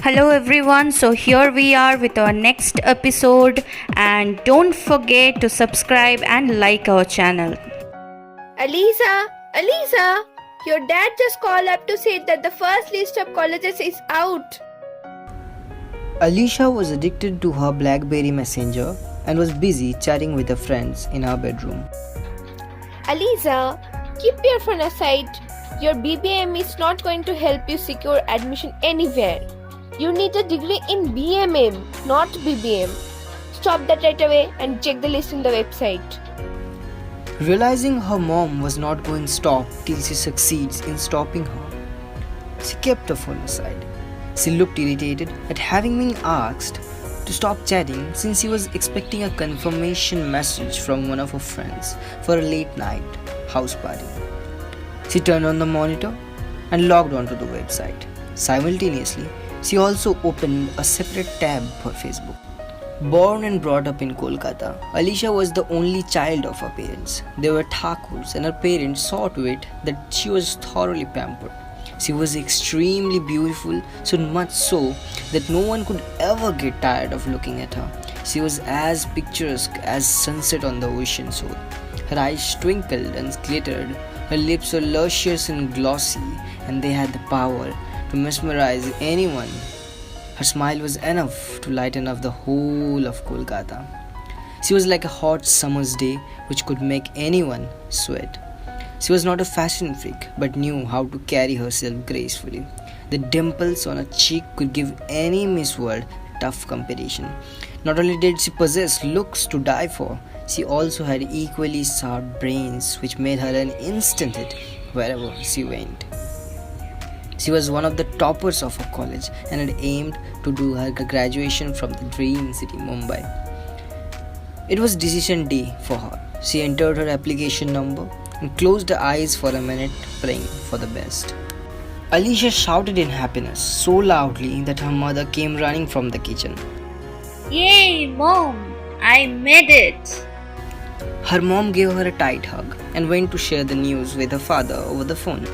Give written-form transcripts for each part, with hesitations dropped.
Hello everyone, so here we are with our next episode, and don't forget to subscribe and like our channel. Alisa, your dad just called up to say that the first list of colleges is out. Alicia was addicted to her BlackBerry Messenger and was busy chatting with her friends in her bedroom. Alisa, keep your phone aside. Your BBM is not going to help you secure admission anywhere. You need a degree in BMM, not BBM. Stop that right away and check the list in the website. Realizing her mom was not going to stop till she succeeds in stopping her, she kept her phone aside. She looked irritated at having been asked to stop chatting since she was expecting a confirmation message from one of her friends for a late night house party. She turned on the monitor and logged onto the website. Simultaneously, she also opened a separate tab for Facebook. Born and brought up in Kolkata, Alicia was the only child of her parents. They were Thakurs and her parents saw to it that she was thoroughly pampered. She was extremely beautiful, so much so that no one could ever get tired of looking at her. She was as picturesque as sunset on the ocean shore. Her eyes twinkled and glittered, her lips were luscious and glossy, and they had the power to mesmerize anyone. Her smile was enough to lighten up the whole of Kolkata. She was like a hot summer's day which could make anyone sweat. She was not a fashion freak but knew how to carry herself gracefully. The dimples on her cheek could give any Miss World tough competition. Not only did she possess looks to die for, she also had equally sharp brains which made her an instant hit wherever she went. She was one of the toppers of her college and had aimed to do her graduation from the dream city Mumbai. It was decision day for her. She entered her application number and closed her eyes for a minute, praying for the best. Alicia shouted in happiness so loudly that her mother came running from the kitchen. Yay, Mom! I made it! Her mom gave her a tight hug and went to share the news with her father over the phone.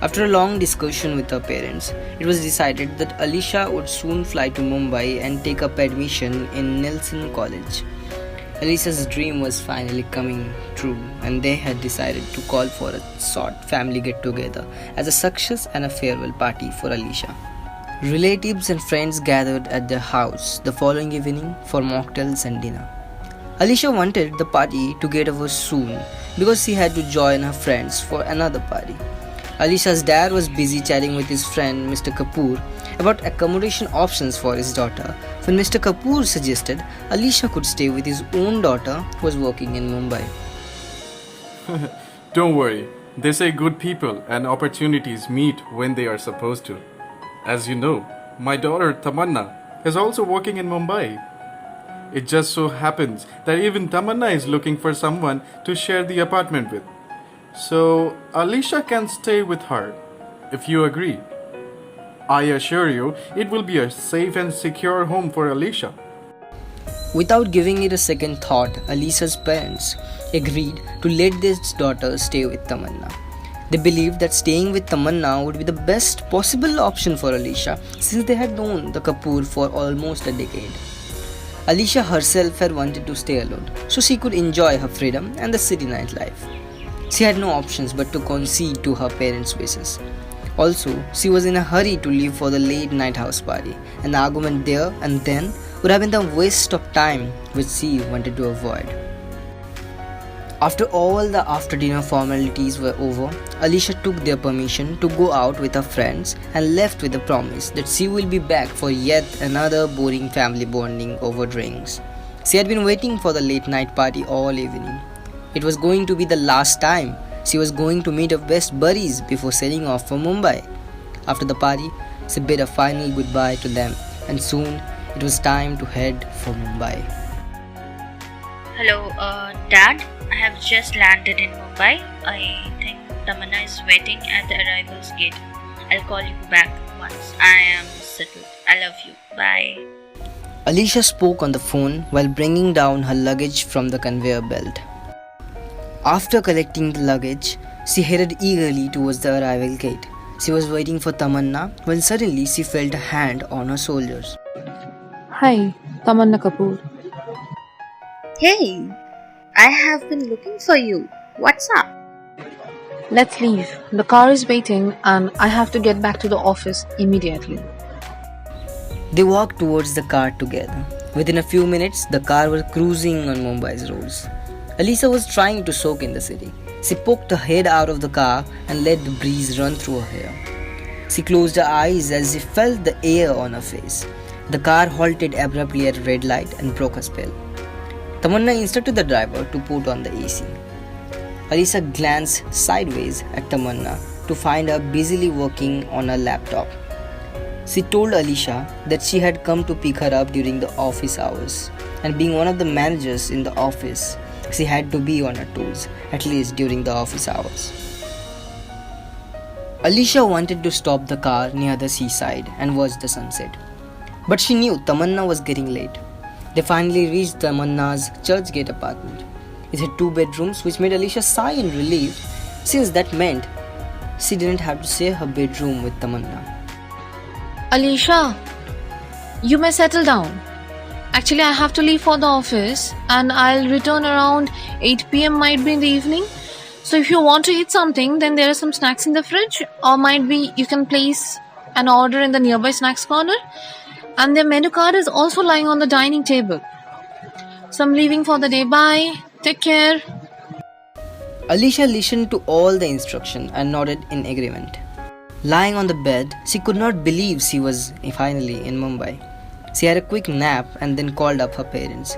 After a long discussion with her parents, it was decided that Alicia would soon fly to Mumbai and take up admission in Nelson College. Alicia's dream was finally coming true, and they had decided to call for a short family get-together as a success and a farewell party for Alicia. Relatives and friends gathered at their house the following evening for mocktails and dinner. Alicia wanted the party to get over soon because she had to join her friends for another party. Alicia's dad was busy chatting with his friend Mr. Kapoor about accommodation options for his daughter when Mr. Kapoor suggested Alicia could stay with his own daughter who was working in Mumbai. Don't worry, they say good people and opportunities meet when they are supposed to. As you know, my daughter Tamanna is also working in Mumbai. It just so happens that even Tamanna is looking for someone to share the apartment with. So Alicia can stay with her, if you agree. I assure you, it will be a safe and secure home for Alicia. Without giving it a second thought, Alicia's parents agreed to let their daughter stay with Tamanna. They believed that staying with Tamanna would be the best possible option for Alicia since they had known the Kapoor for almost a decade. Alicia herself had wanted to stay alone so she could enjoy her freedom and the city nightlife. She had no options but to concede to her parents' wishes. Also, she was in a hurry to leave for the late night house party. An argument there and then would have been the waste of time which she wanted to avoid. After all the after-dinner formalities were over, Alicia took their permission to go out with her friends and left with the promise that she will be back for yet another boring family bonding over drinks. She had been waiting for the late night party all evening. It was going to be the last time she was going to meet her best buddies before setting off for Mumbai. After the party, she bid a final goodbye to them, and soon it was time to head for Mumbai. Hello, Dad. I have just landed in Mumbai. I think Tamanna is waiting at the arrivals gate. I'll call you back once I am settled. I love you. Bye. Alicia spoke on the phone while bringing down her luggage from the conveyor belt. After collecting the luggage, she headed eagerly towards the arrival gate. She was waiting for Tamanna when suddenly she felt a hand on her shoulders. Hi, Tamanna Kapoor. Hey, I have been looking for you. What's up? Let's leave. The car is waiting and I have to get back to the office immediately. They walked towards the car together. Within a few minutes, the car was cruising on Mumbai's roads. Alisa was trying to soak in the city. She poked her head out of the car and let the breeze run through her hair. She closed her eyes as she felt the air on her face. The car halted abruptly at a red light and broke her spell. Tamanna instructed the driver to put on the AC. Alisa glanced sideways at Tamanna to find her busily working on her laptop. She told Alisha that she had come to pick her up during the office hours, and being one of the managers in the office, she had to be on her toes, at least during the office hours. Alisha wanted to stop the car near the seaside and watch the sunset, but she knew Tamanna was getting late. They finally reached Tamanna's churchgate apartment. It had 2 bedrooms, which made Alisha sigh in relief, since that meant she didn't have to share her bedroom with Tamanna. Alisha, you may settle down. Actually, I have to leave for the office and I'll return around 8 pm, might be in the evening. So if you want to eat something, then there are some snacks in the fridge, or might be you can place an order in the nearby snacks corner. And their menu card is also lying on the dining table. So I'm leaving for the day. Bye. Take care. Alisha listened to all the instruction and nodded in agreement. Lying on the bed, she could not believe she was finally in Mumbai. She had a quick nap and then called up her parents.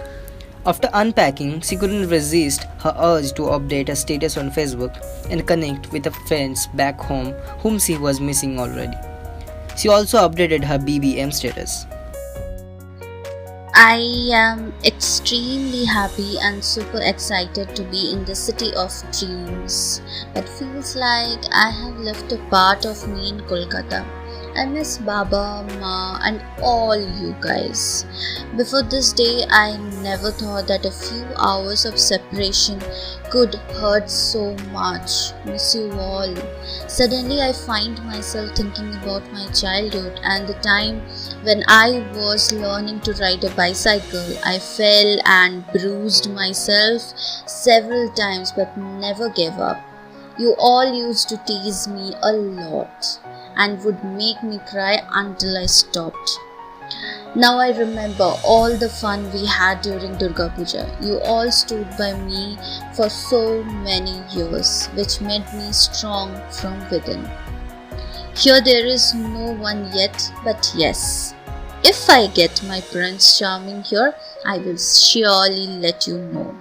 After unpacking, she couldn't resist her urge to update her status on Facebook and connect with her friends back home whom she was missing already. She also updated her BBM status. I am extremely happy and super excited to be in the city of dreams, but feels like I have left a part of me in Kolkata. I miss Baba, Ma and all you guys. Before this day, I never thought that a few hours of separation could hurt so much. Miss you all. Suddenly, I find myself thinking about my childhood and the time when I was learning to ride a bicycle. I fell and bruised myself several times but never gave up. You all used to tease me a lot and would make me cry until I stopped. Now I remember all the fun we had during Durga Puja. You all stood by me for so many years, which made me strong from within. Here there is no one yet, but yes, if I get my Prince Charming here, I will surely let you know.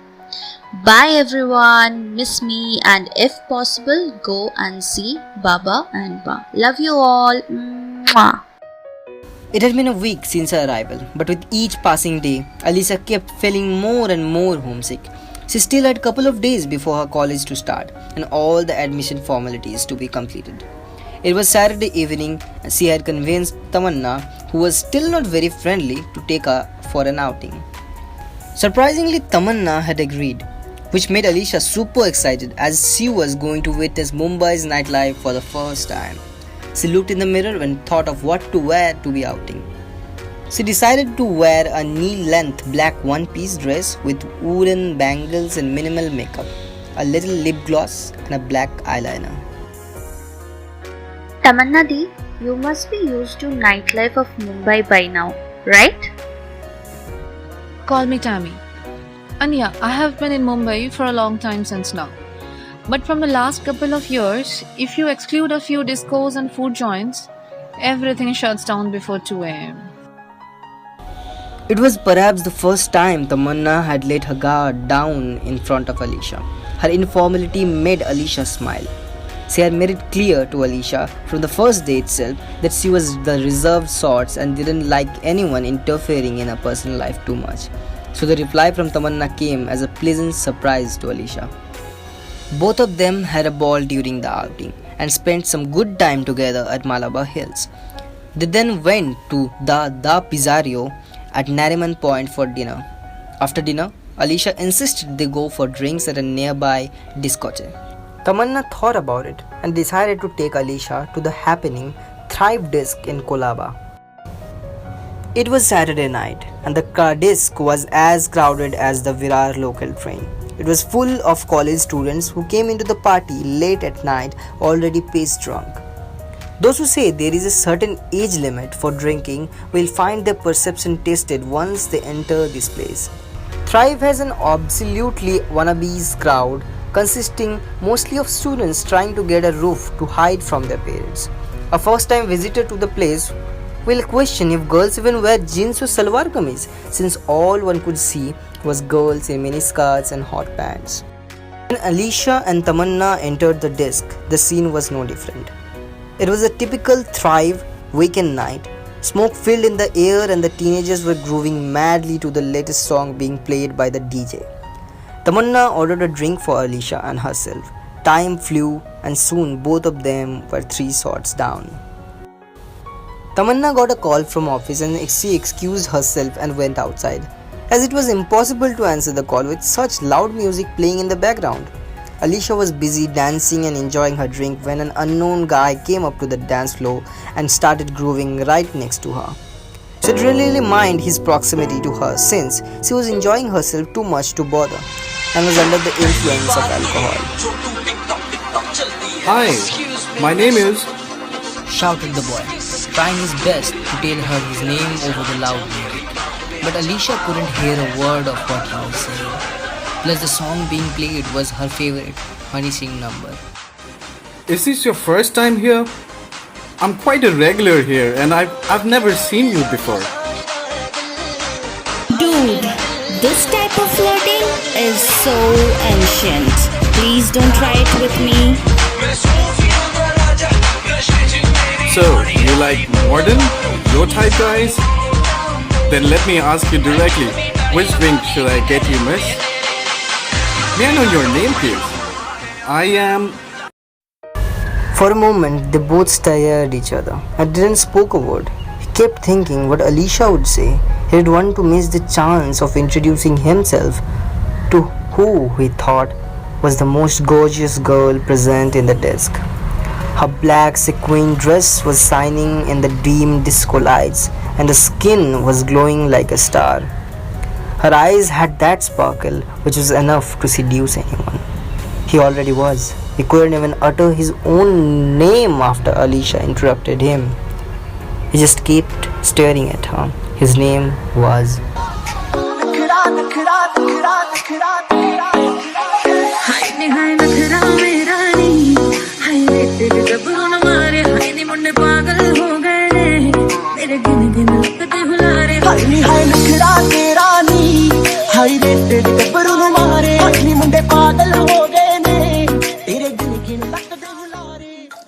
Bye everyone, miss me, and if possible, go and see Baba and Ba. Love you all. Mwah. It had been a week since her arrival, but with each passing day, Alisa kept feeling more and more homesick. She still had a couple of days before her college to start and all the admission formalities to be completed. It was Saturday evening and she had convinced Tamanna, who was still not very friendly, to take her for an outing. Surprisingly, Tamanna had agreed, which made Alisha super excited as she was going to witness Mumbai's nightlife for the first time. She looked in the mirror and thought of what to wear to be outing. She decided to wear a knee-length black one-piece dress with wooden bangles and minimal makeup, a little lip gloss and a black eyeliner. Tamanna Di, you must be used to nightlife of Mumbai by now, right? Call me Tammy. And yeah, I have been in Mumbai for a long time since now. But from the last couple of years, if you exclude a few discos and food joints, everything shuts down before 2 am. It was perhaps the first time Tamanna had let her guard down in front of Alisha. Her informality made Alisha smile. She had made it clear to Alisha from the first day itself that she was the reserved sort and didn't like anyone interfering in her personal life too much. So the reply from Tamanna came as a pleasant surprise to Alisha. Both of them had a ball during the outing and spent some good time together at Malabar Hills. They then went to the Pizzario at Nariman Point for dinner. After dinner, Alisha insisted they go for drinks at a nearby discotheque. Tamanna thought about it and decided to take Alisha to the happening Thrive Disc in Kolaba. It was Saturday night and the disc was as crowded as the Virar local train. It was full of college students who came into the party late at night already pissed drunk. Those who say there is a certain age limit for drinking will find their perception tested once they enter this place. Thrive has an absolutely wannabes crowd consisting mostly of students trying to get a roof to hide from their parents. A first-time visitor to the place will question if girls even wear jeans or salwar kameez, since all one could see was girls in miniskirts and hot pants. When Alisha and Tamanna entered the disc, the scene was no different. It was a typical Thrive weekend night. Smoke filled in the air and the teenagers were grooving madly to the latest song being played by the DJ. Tamanna ordered a drink for Alisha and herself. Time flew and soon both of them were 3 shots down. Tamanna got a call from office and she excused herself and went outside, as it was impossible to answer the call with such loud music playing in the background. Alisha was busy dancing and enjoying her drink when an unknown guy came up to the dance floor and started grooving right next to her. She didn't really mind his proximity to her since she was enjoying herself too much to bother and was under the influence of alcohol. Hi, my name is... Shouted the boy, trying his best to tell her his name over the loud music. But Alisha couldn't hear a word of what he was saying. Plus the song being played was her favorite Honey Singh number. Is this your first time here? I'm quite a regular here and I've never seen you before. Dude, this type of flirting is so ancient. Please don't try it with me. So, you like modern, your type guys? Then let me ask you directly, which drink should I get you, miss? May I know your name, please? I am... For a moment, they both stared at each other and didn't speak a word. He kept thinking what Alisha would say. He didn't want to miss the chance of introducing himself to who he thought was the most gorgeous girl present in the disc. Her black sequin dress was shining in the dim disco lights and the skin was glowing like a star. Her eyes had that sparkle which was enough to seduce anyone. He already was. He couldn't even utter his own name after Alisha interrupted him. He just kept staring at her. His name was... high rated गब्बरू मारे मुंडे पागल हो गए